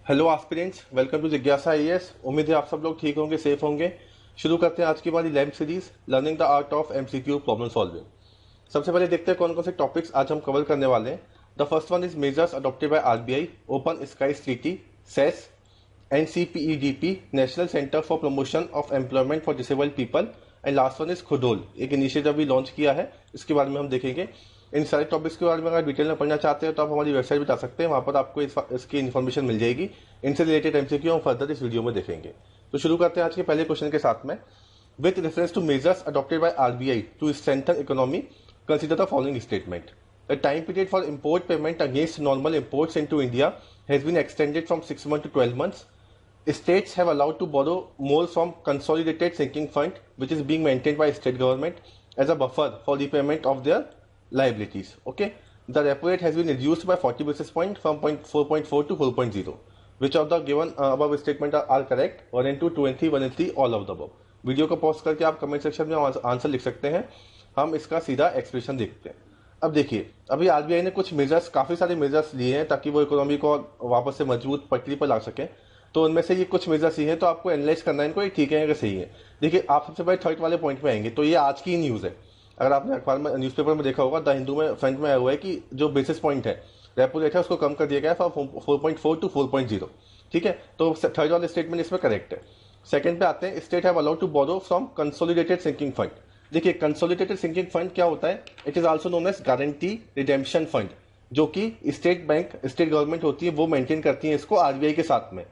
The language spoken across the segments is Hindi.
हेलो एस्पिरेंट्स, वेलकम टू जिज्ञासा आईएएस। उम्मीद है आप सब लोग ठीक होंगे, सेफ होंगे। शुरू करते हैं आज की हमारी lab series learning the art of MCQ problem solving. सबसे पहले देखते हैं कौन कौन से टॉपिक्स आज हम कवर करने वाले हैं। The first one is measures adopted by RBI, open skies treaty, cess, NCPEDP, national centre for promotion of employment for disabled people, and last one is Khudol, एक इनिशिएटिव भी लॉन्च किया है, इसके बारे में हम देखेंगे। इन सारे टॉपिक्स के बारे में अगर डिटेल में पढ़ना चाहते हैं तो आप हमारी वेबसाइट पर जा सकते हैं, वहां पर आपको इसकी इन्फॉर्मेशन मिल जाएगी। इनसे रिलेटेड एमसीक्यू हम फर्दर इस वीडियो में देखेंगे। तो शुरू करते हैं आज के पहले क्वेश्चन के साथ में। With reference to measures adopted by RBI to strengthen economy, consider the following statement. The time period for import payment against normal imports into India has been extended from 6 months to 12 months. States have allowed to borrow more from Consolidated Sinking Fund, which is being maintained by state government as a buffer for repayment of their liabilities. Okay, the repo rate has been reduced by 40 basis points from 4.4 to 4.0. Which of the given above statement are correct? 1 and 2, 2 and 3, 1 and 3, all of the above. Video को पॉज करके आप कमेंट सेक्शन में आंसर लिख सकते हैं। हम इसका सीधा एक्सप्रेशन देखते हैं। अब देखिए, अभी आरबीआई ने कुछ मेजर्स, काफी सारे मेजर्स लिए हैं ताकि वो इकोनॉमी को वापस से मजबूत पटरी पर ला सके। तो उनमें से ये कुछ मेजर्स ही हैं, तो आपको एनालाइज करना है इनको, ये ठीक है या सही है। देखिए, आप सबसे पहले थर्ड वाले पॉइंट में आएंगे तो ये आज की न्यूज है। अगर आपने अखबार में, न्यूज़पेपर में देखा होगा, द हिंदू में फ्रंट में आया हुआ है कि जो बेसिस पॉइंट है, रेपो रेट है, उसको कम कर दिया गया है 4.4 टू 4.0। ठीक है, तो थर्ड वाला स्टेटमेंट इसमें करेक्ट है। सेकंड पे आते हैं, state have allowed to borrow from consolidated sinking fund. देखिए, कंसोलिडेटेड सिंकिंग फंड क्या होता है? It is also known as guarantee redemption fund, जो कि स्टेट बैंक, स्टेट गवर्नमेंट होती है, वो मेंटेन करती है इसको आरबीआई के साथ में।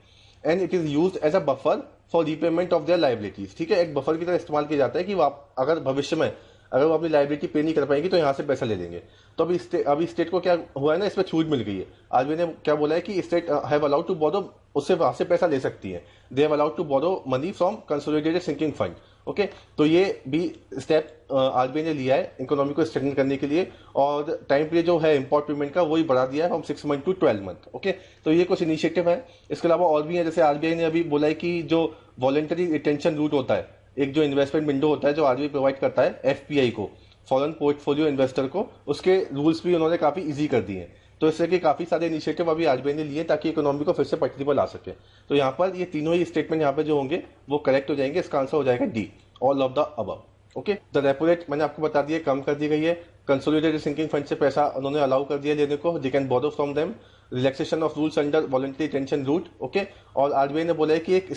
And it is used as a buffer for repayment of their liabilities. ठीक है, एक बफर की तरह इस्तेमाल किया जाता है कि अगर भविष्य में अगर वो अपनी लाइबिलिटी पे नहीं कर पाएंगी तो यहाँ से पैसा ले लेंगे। तो अभी स्टेट को क्या हुआ है ना, इसमें छूट मिल गई है। आरबीआई ने क्या बोला है कि state have allowed to borrow, उससे वहां से पैसा ले सकती है। They have allowed to borrow money from consolidated sinking fund. Okay, तो ये भी स्टेप आरबीआई ने लिया है इकोनॉमी को स्ट्रेंथन करने के लिए। और टाइम पीरियड जो है इंपोर्ट पेमेंट का, वही बढ़ा दिया है from 6 month to 12 month. Okay, तो ये कुछ इनिशिएटिव है। इसके अलावा और भी है, जैसे आरबीआई ने अभी बोला है कि जो वॉलेंटरी रिटेंशन रूट होता है, एक जो इन्वेस्टमेंट विंडो होता है जो आरबीआई प्रोवाइड करता है एफपीआई को, फॉरेन पोर्टफोलियो इन्वेस्टर को, उसके रूल्स भी उन्होंने काफी इजी कर दिए हैं। तो इससे कि काफी सारे इनिशिएटिव अभी आरबीआई ने लिए ताकि इकोनॉमी को फिर से पटरी पर ला सके। तो यहाँ पर ये तीनों ही स्टेटमेंट यहाँ पे जो होंगे वो करेक्ट हो जाएंगे। इसका आंसर हो जाएगा D, all of the above. Okay, the repo rate मैंने आपको बता दिया कम कर दी गई है। कंसोलिडेटेड सिंकिंग फंड से पैसा उन्होंने अलाउ कर दिया लेने को, they can borrow from them. Relaxation of rules under voluntary retention route. Okay, और आरबीआई ने बोला है कि एक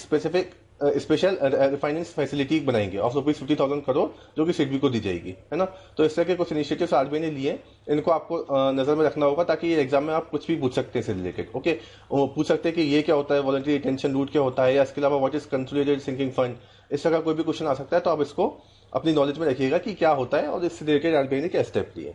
स्पेशल फाइनेंस फैसिलिटी बनाएंगे ऑफ ₹50,000 करोड़, जो कि सिडबी को दी जाएगी, है ना। तो इस तरह के कुछ इनिशिएटिव्स आरबीआई ने लिए, इनको आपको नजर में रखना होगा ताकि ये एग्जाम में आप कुछ भी पूछ सकते हैं इससे रिलेटेड। ओके, पूछ सकते हैं कि ये क्या होता है, वॉलंटरी रिटेंशन रूट क्या होता है, या इसके अलावा what is consolidated sinking fund. इस तरह का कोई भी क्वेश्चन आ सकता है, तो आप इसको अपनी नॉलेज में रखिएगा कि क्या होता है और इससे रिलेटेड आरबीआई ने क्या स्टेप लिए।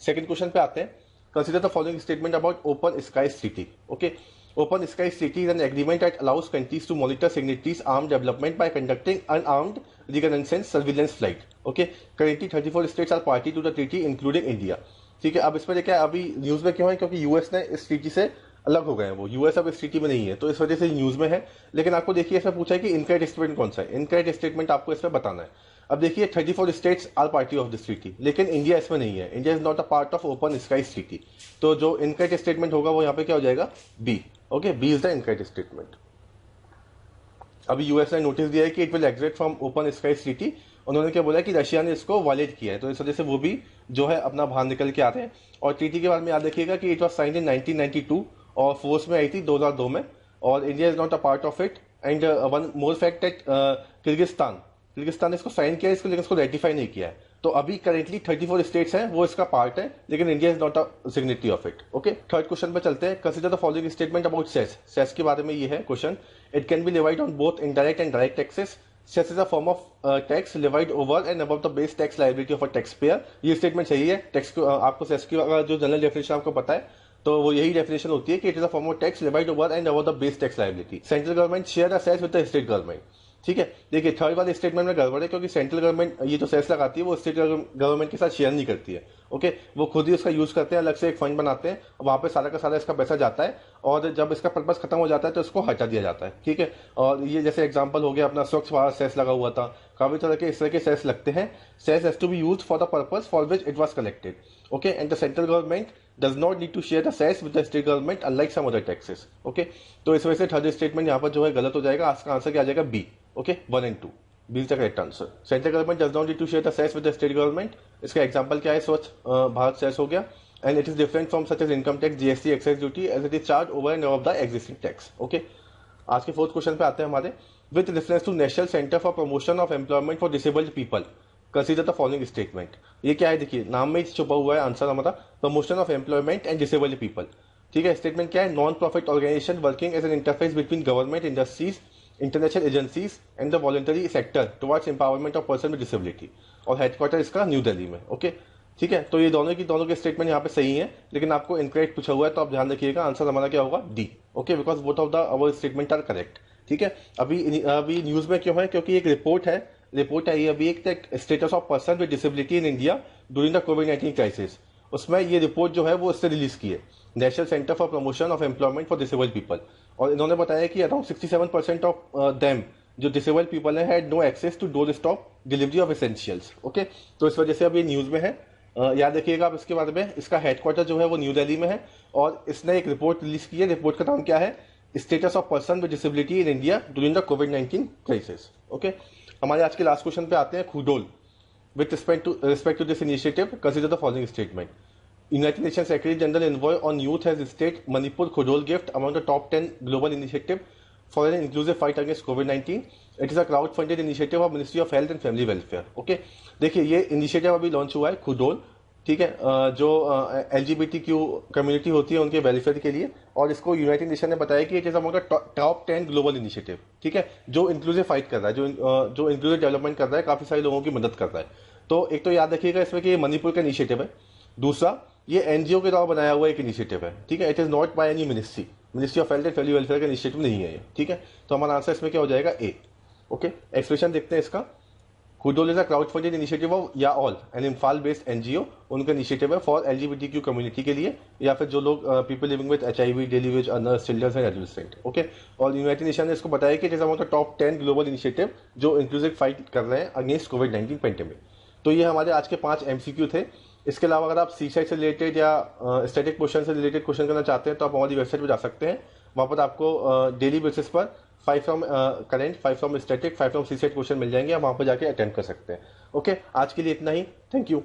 सेकंड क्वेश्चन पे आते हैं, consider the following statement about open skies treaty. Okay, Open Skies Treaty is an agreement that allows countries to monitor signatories' armed development by conducting unarmed reconnaissance surveillance flight. Okay, currently 34 states are party to the treaty, including India. ठीक है, अब इसमें देखिए, अभी न्यूज में क्यों है? क्योंकि यूएस ने इस ट्रीटी से अलग हो गए हैं। वो यूएस अब इस ट्रीटी में नहीं है, तो इस वजह से न्यूज में है। लेकिन आपको देखिए, इसमें पूछा है कि इनकरेक्ट स्टेटमेंट कौन सा है। इनकरेक्ट स्टेटमेंट आपको इसमें बताना है। अब देखिए, 34 states are party of this treaty, लेकिन इंडिया इसमें नहीं है। India is not a part of open skies treaty. तो जो इनकरेक्ट स्टेटमेंट होगा वो यहाँ पे क्या हो जाएगा? B. Okay, B is the incorrect statement. अभी यूएस ने नोटिस दिया है कि it will exit from open skies treaty. उन्होंने क्या बोला कि रशिया ने इसको वायलेट किया है, तो इस वजह से वो भी जो है अपना बाहर निकल के आ रहे हैं। और ट्रीटी के बारे में याद रखिएगा कि इट वॉज साइंड इन 1992 और फोर्स में आई थी 2002 में, और India is not a part of it. And one more fact that Kyrgyzstan ने इसको साइन किया है, लेकिन इसको रेटिफाई नहीं किया है। तो अभी करेंटली 34 स्टेट्स हैं, वो इसका पार्ट है, लेकिन India is not a signatory of it. Okay, third question पे चलते हैं। Consider the following statement about cess. Cess के बारे में ये है question. It can be levied on both indirect and direct taxes. Cess is a form of tax levied over and above the base tax liability of a tax payer. ये स्टेटमेंट सही है। टैक्स को आपको सेस की जो जनरल डेफिनेशन आपको पता है, तो वो यही डेफिनेशन होती है कि it is a form of tax levied over and above the base tax liability. Central government share the cess with the state government. ठीक है, देखिए, थर्ड वाले स्टेटमेंट में गड़बड़ है, क्योंकि सेंट्रल गवर्नमेंट ये जो सेस लगाती है वो स्टेट गवर्नमेंट के साथ शेयर नहीं करती है। ओके, वो खुद ही उसका यूज करते हैं, अलग से एक फंड बनाते हैं, वहां पे सारा का सारा इसका पैसा जाता है, और जब इसका पर्पस खत्म हो जाता है तो इसको हटा दिया जाता है। ठीक है, और ये जैसे एग्जांपल हो गया अपना स्वच्छ भारत सेस लगा हुआ था, काफी तरह के इस तरह के सेस लगते हैं। Cess has to be used for the purpose for which it was collected. Okay, and the central government does not need to share the cess with the state government unlike some other taxes. Okay, तो इस वजह से थर्ड स्टेटमेंट यहाँ पर जो है गलत हो जाएगा। आज का आंसर क्या आ जाएगा? B. Okay, 1 and 2 B is the correct answer. Central government does not need to share the cess with the state government, इसका एग्जांपल क्या है? स्वच्छ भारत सेस हो गया। And it is different from such as income tax, GST, excise duty as it is charge over and above the existing tax. Okay, आज के फोर्थ क्वेश्चन पे आते हैं हमारे। With reference to national centre for promotion of employment for disabled people consider the following statement. ये क्या है? देखिए नाम में छुपा हुआ है आंसर हमारा, promotion of employment and disabled people. ठीक है, स्टेटमेंट क्या है? Non profit organisation working as an interface between government, industries, international agencies and the voluntary sector towards empowerment of person with disability, और हेडक्वार्टर इसका न्यू दिल्ली में। ओके, ठीक है, तो ये दोनों के स्टेटमेंट यहाँ पे सही है, लेकिन आपको इनकरेक्ट पूछा हुआ है, तो आप ध्यान रखिएगा आंसर हमारा क्या होगा? D. Okay, because both of the our statement are correct. ठीक है, अभी न्यूज में क्यों है? क्योंकि एक रिपोर्ट आई है अभी, एक status of person with disability in India during the कोविड-19 क्राइसिस। उसमें ये रिपोर्ट जो है वो इससे रिलीज की है, national centre for promotion of employment for disabled people, और इन्होंने बताया कि अराउंड 67% ऑफ देम जो डिसेबल्ड पीपल है had no access to door stop delivery of essentials. Okay, तो इस वजह से अभी न्यूज में है। याद रखिएगा आप इसके बारे में। इसका हेडक्वार्टर जो है वो न्यू दिल्ली में है, और इसने एक रिपोर्ट रिलीज की है। रिपोर्ट का नाम क्या है? Status of person with disability in India during the कोविड-19 क्राइसिस। ओके, हमारे आज के लास्ट क्वेश्चन पे आते हैं। Khudol with respect to this initiative consider the following statement. United Nations Secretary General Envoy on Youth has stated Manipur Khudol gift among the top 10 global initiative for an inclusive fight against COVID-19. It is a crowd-funded initiative of Ministry of Health and Family Welfare. Okay, देखिए ये इनिशिएटिव अभी लॉन्च हुआ है खुडोल। ठीक है, जो LGBTQ कम्युनिटी होती है उनके वेलफेयर के लिए, और इसको यूनाइटेड नेशन ने बताया कि it is among the top 10 global initiative. ठीक है, जो इंक्लूसिव फाइट कर रहा है, जो इंक्लूसिव डेवलपमेंट कर रहा है, काफी सारे लोगों की मदद कर रहा है। तो एक तो याद रखिएगा इसमें कि ये मणिपुर का इनिशिएटिव है। दूसरा, ये एनजीओ के द्वारा बनाया हुआ एक इनिशिएटिव है। ठीक है, it is not by any ministry of health and family welfare का इनिशिएटिव नहीं है ये। ठीक है, तो हमारा आंसर इसमें क्या हो जाएगा? ए। ओके, एक्सप्रेशन देखते हैं इसका। Khudol is a crowd funded initiative of या all an Imphal based NGO, उनका इनिशिएटिव है फॉर LGBTQ कम्युनिटी के लिए, या फिर जो लोग people living with HIV, daily wage earners, children and adolescent. Okay, और यूनाइटेड नेशन ने इसको बताया कि it is among the top 10 global initiative जो इंक्लूसिव फाइट कर रहे हैं अगेंस्ट कोविड-19 पेंडेमिक। तो ये हमारे आज के 5 MCQ थे। इसके अलावा अगर आप सीसाइड से रिलेटेड या स्टैटिक क्वेश्चन से रिलेटेड क्वेश्चन करना चाहते हैं तो आप हमारी वेबसाइट पर जा सकते हैं। वहाँ पर आपको डेली बेसिस पर 5 from current, 5 from static, 5 from seaside question मिल जाएंगे। आप वहाँ पर जाके अटेंड कर सकते हैं। ओके, आज के लिए इतना ही। Thank you.